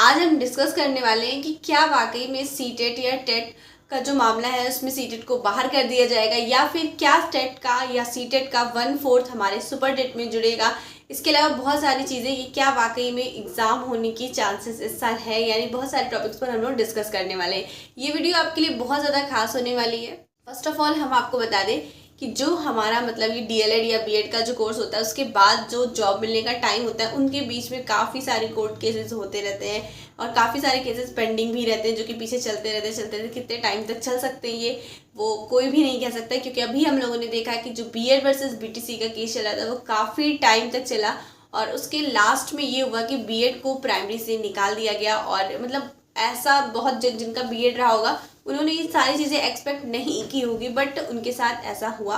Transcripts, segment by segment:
आज हम डिस्कस करने वाले हैं कि क्या वाकई में सीटेट या टेट का जो मामला है उसमें सीटेट को बाहर कर दिया जाएगा या फिर क्या टेट का या सीटेट का 1/4 हमारे सुपर टेट में जुड़ेगा। इसके अलावा बहुत सारी चीज़ें कि क्या वाकई में एग्ज़ाम होने की चांसेस इस साल है, यानी बहुत सारे टॉपिक्स पर हम लोग डिस्कस करने वाले हैं। ये वीडियो आपके लिए बहुत ज़्यादा खास होने वाली है। फर्स्ट ऑफ ऑल हम आपको बता दें कि जो हमारा मतलब ये डीएलएड या बीएड का जो कोर्स होता है उसके बाद जो जॉब मिलने का टाइम होता है उनके बीच में काफ़ी सारे कोर्ट केसेस होते रहते हैं और काफ़ी सारे केसेस पेंडिंग भी रहते हैं जो कि पीछे चलते रहते कितने टाइम तक चल सकते हैं ये वो कोई भी नहीं कह सकता, क्योंकि अभी हम लोगों ने देखा है कि जो बीएड वर्सेस बीटीसी का केस चला था वो काफ़ी टाइम तक चला और उसके लास्ट में ये हुआ कि बीएड को प्राइमरी से निकाल दिया गया। और मतलब ऐसा बहुत जिनका बीएड रहा होगा उन्होंने ये सारी चीज़ें एक्सपेक्ट नहीं की होगी, बट उनके साथ ऐसा हुआ।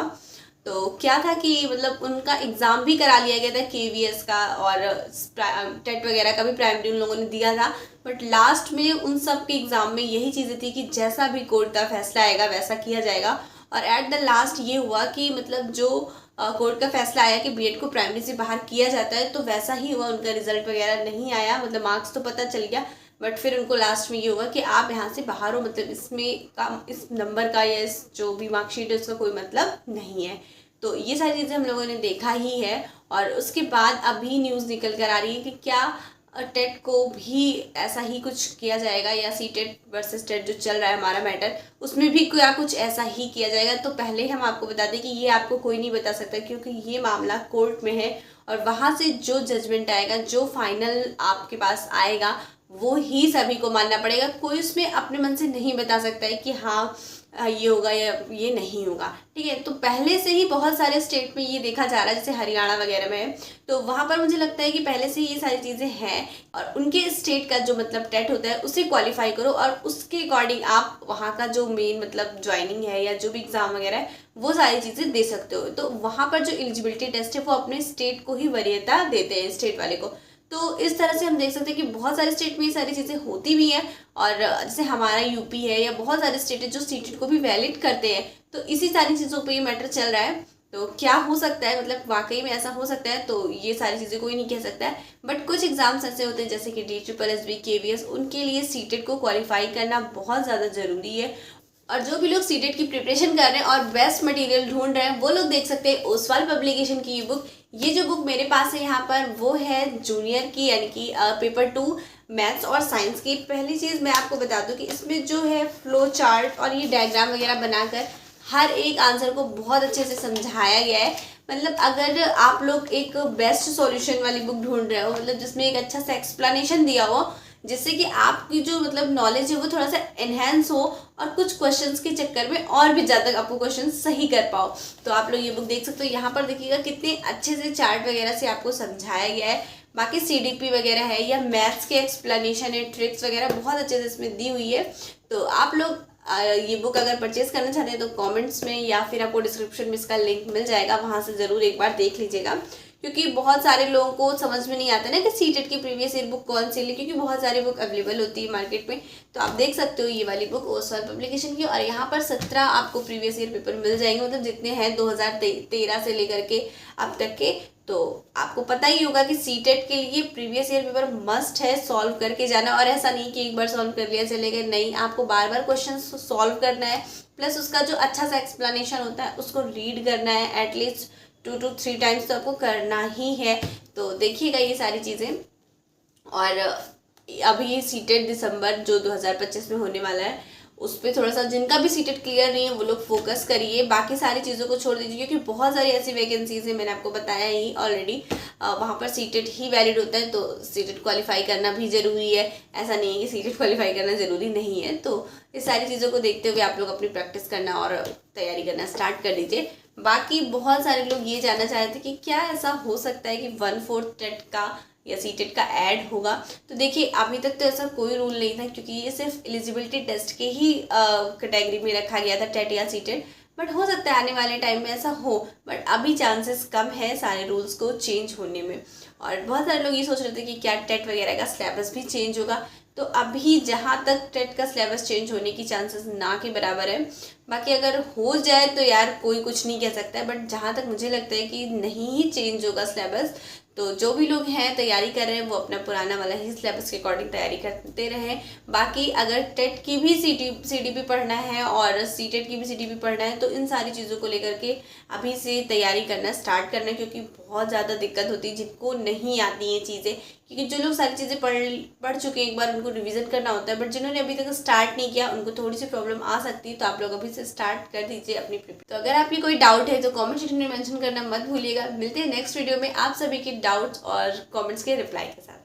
तो क्या था कि मतलब उनका एग्ज़ाम भी करा लिया गया था केवीएस का और टेट वगैरह का भी प्राइमरी उन लोगों ने दिया था, बट लास्ट में उन सब के एग्ज़ाम में यही चीज़ें थी कि जैसा भी कोर्ट का फैसला आएगा वैसा किया जाएगा। और एट द लास्ट ये हुआ कि मतलब जो कोर्ट का फैसला आया कि बीएड को प्राइमरी से बाहर किया जाता है तो वैसा ही हुआ। उनका रिजल्ट वगैरह नहीं आया, मतलब मार्क्स तो पता चल गया, बट फिर उनको लास्ट में ये हुआ कि आप यहाँ से बाहर हो, मतलब इसमें का इस नंबर का या इस जो भी मार्कशीट है उसका कोई मतलब नहीं है। तो ये सारी चीज़ें हम लोगों ने देखा ही है। और उसके बाद अभी न्यूज़ निकल कर आ रही है कि क्या टेट को भी ऐसा ही कुछ किया जाएगा या सी टेट वर्सेस टेट जो चल रहा है हमारा मैटर उसमें भी क्या कुछ ऐसा ही किया जाएगा। तो पहले हम आपको बता दें कि ये आपको कोई नहीं बता सकता, क्योंकि ये मामला कोर्ट में है और वहाँ से जो जजमेंट आएगा, जो फाइनल आपके पास आएगा वो ही सभी को मानना पड़ेगा। कोई उसमें अपने मन से नहीं बता सकता है कि हाँ ये होगा या ये नहीं होगा, ठीक है। तो पहले से ही बहुत सारे स्टेट में ये देखा जा रहा है, जैसे हरियाणा वगैरह में है, तो वहाँ पर मुझे लगता है कि पहले से ये सारी चीज़ें हैं और उनके स्टेट का जो मतलब टेट होता है उसे क्वालिफाई करो और उसके अकॉर्डिंग आप वहाँ का जो मेन मतलब ज्वाइनिंग है या जो भी एग्ज़ाम वगैरह है वो सारी चीज़ें दे सकते हो। तो वहाँ पर जो एलिजिबिलिटी टेस्ट है वो अपने स्टेट को ही वरीयता देते हैं, स्टेट वाले को। तो इस तरह से हम देख सकते हैं कि बहुत सारे स्टेट में ये सारी चीज़ें होती भी हैं और जैसे हमारा यूपी है या बहुत सारे स्टेट है जो सीटेट को भी वैलिड करते हैं। तो इसी सारी चीज़ों पे ये मैटर चल रहा है। तो क्या हो सकता है, मतलब वाकई में ऐसा हो सकता है, तो ये सारी चीज़ें कोई नहीं कह सकता है, बट कुछ एग्जाम्स ऐसे होते हैं जैसे कि DSSB केवीएस, उनके लिए सीटेट को क्वालिफाई करना बहुत ज़्यादा ज़रूरी है। और जो भी लोग सीटेट की प्रिपरेशन कर रहे हैं और बेस्ट मटेरियल ढूंढ रहे हैं वो लोग देख सकते हैं ओसवाल पब्लिकेशन की ये बुक। ये जो बुक मेरे पास है यहाँ पर वो है जूनियर की, यानी कि पेपर 2 मैथ्स और साइंस की। पहली चीज़ मैं आपको बता दूँ कि इसमें जो है फ्लो चार्ट और ये डायग्राम वगैरह बनाकर हर एक आंसर को बहुत अच्छे से समझाया गया है। मतलब अगर आप लोग एक बेस्ट सॉल्यूशन वाली बुक ढूंढ रहे हो, मतलब जिसमें एक अच्छा सा एक्सप्लेनेशन दिया हो जिससे कि आपकी जो मतलब नॉलेज है वो थोड़ा सा एनहेंस हो और कुछ क्वेश्चंस के चक्कर में और भी ज़्यादा आपको क्वेश्चन सही कर पाओ, तो आप लोग ये बुक देख सकते हो। यहाँ पर देखिएगा कितने अच्छे से चार्ट वगैरह से आपको समझाया गया है। बाकी सीडीपी वगैरह है या मैथ्स के एक्सप्लेनेशन है, ट्रिक्स वगैरह बहुत अच्छे से इसमें दी हुई है। तो आप लोग ये बुक अगर परचेज करना चाहते हैं तो कमेंट्स में या फिर आपको डिस्क्रिप्शन में इसका लिंक मिल जाएगा, वहाँ से ज़रूर एक बार देख लीजिएगा, क्योंकि बहुत सारे लोगों को समझ में नहीं आता ना कि सीटेट की प्रीवियस ईयर बुक कौन सी ले, क्योंकि बहुत सारी बुक अवेलेबल होती है मार्केट में। तो आप देख सकते हो ये वाली बुक ओसवाल पब्लिकेशन की, और यहाँ पर 17 आपको प्रीवियस ईयर पेपर मिल जाएंगे, मतलब जितने हैं 2013 से लेकर के अब तक के। तो आपको पता ही होगा कि सीटेट के लिए प्रीवियस ईयर पेपर मस्ट है, सॉल्व करके जाना। और ऐसा नहीं कि एक बार सॉल्व कर लिया चलेगा, नहीं, आपको बार बार क्वेश्चन सॉल्व करना है, प्लस उसका जो अच्छा सा एक्सप्लेनेशन होता है उसको रीड करना है एटलीस्ट 2 to 3 टाइम्स, तो आपको करना ही है। तो देखिएगा ये सारी चीज़ें। और अभी सीटेट दिसंबर जो 2025 में होने वाला है उस पर थोड़ा सा जिनका भी सीटेट क्लियर नहीं है वो लोग फोकस करिए, बाकी सारी चीज़ों को छोड़ दीजिए, क्योंकि बहुत सारी ऐसी वैकेंसीज है, मैंने आपको बताया ही ऑलरेडी, वहाँ पर सीटेट ही वैलिड होता है। तो सीटेट क्वालिफाई करना भी ज़रूरी है, ऐसा नहीं है कि सीटेट क्वालिफाई करना ज़रूरी नहीं है। तो इस सारी चीज़ों को देखते हुए आप लोग अपनी प्रैक्टिस करना और तैयारी करना स्टार्ट कर दीजिए। बाकी बहुत सारे लोग ये जानना चाह रहे थे कि क्या ऐसा हो सकता है कि 1/4 टेट का या सीटेट का ऐड होगा। तो देखिए अभी तक तो ऐसा कोई रूल नहीं था, क्योंकि ये सिर्फ एलिजिबिलिटी टेस्ट के ही कैटेगरी में रखा गया था, टेट या सीटेट, बट हो सकता है आने वाले टाइम में ऐसा हो, बट अभी चांसेस कम है सारे रूल्स को चेंज होने में। और बहुत सारे लोग ये सोच रहे थे कि क्या टेट वगैरह का सिलेबस भी चेंज होगा, तो अभी जहाँ तक टेट का सिलेबस चेंज होने की चांसेस ना के बराबर है। बाकी अगर हो जाए तो यार कोई कुछ नहीं कह सकता है, बट जहाँ तक मुझे लगता है कि नहीं ही चेंज होगा सिलेबस, तो जो भी लोग हैं तैयारी कर रहे हैं वो अपना पुराना वाला ही सिलेबस के अकॉर्डिंग तैयारी करते रहें। बाकी अगर टेट की भी सीडीपी पढ़ना है और सीटेट की भी सीडीपी पढ़ना है तो इन सारी चीज़ों को लेकर के अभी से तैयारी करना स्टार्ट करना है, क्योंकि बहुत ज़्यादा दिक्कत होती है जिनको नहीं आती हैं चीज़ें। क्योंकि जो लोग सारी चीज़ें पढ़ चुके हैं एक बार उनको रिवीजन करना होता है, बट जिन्होंने अभी तक स्टार्ट नहीं किया उनको थोड़ी सी प्रॉब्लम आ सकती है। तो आप लोग अभी से स्टार्ट कर दीजिए अपनी प्रिपरेशन। तो अगर आपकी कोई डाउट है तो कमेंट सेक्शन में मेंशन करना मत भूलिएगा। मिलते हैं नेक्स्ट वीडियो में आप सभी के डाउट्स और कमेंट्स के रिप्लाई के साथ।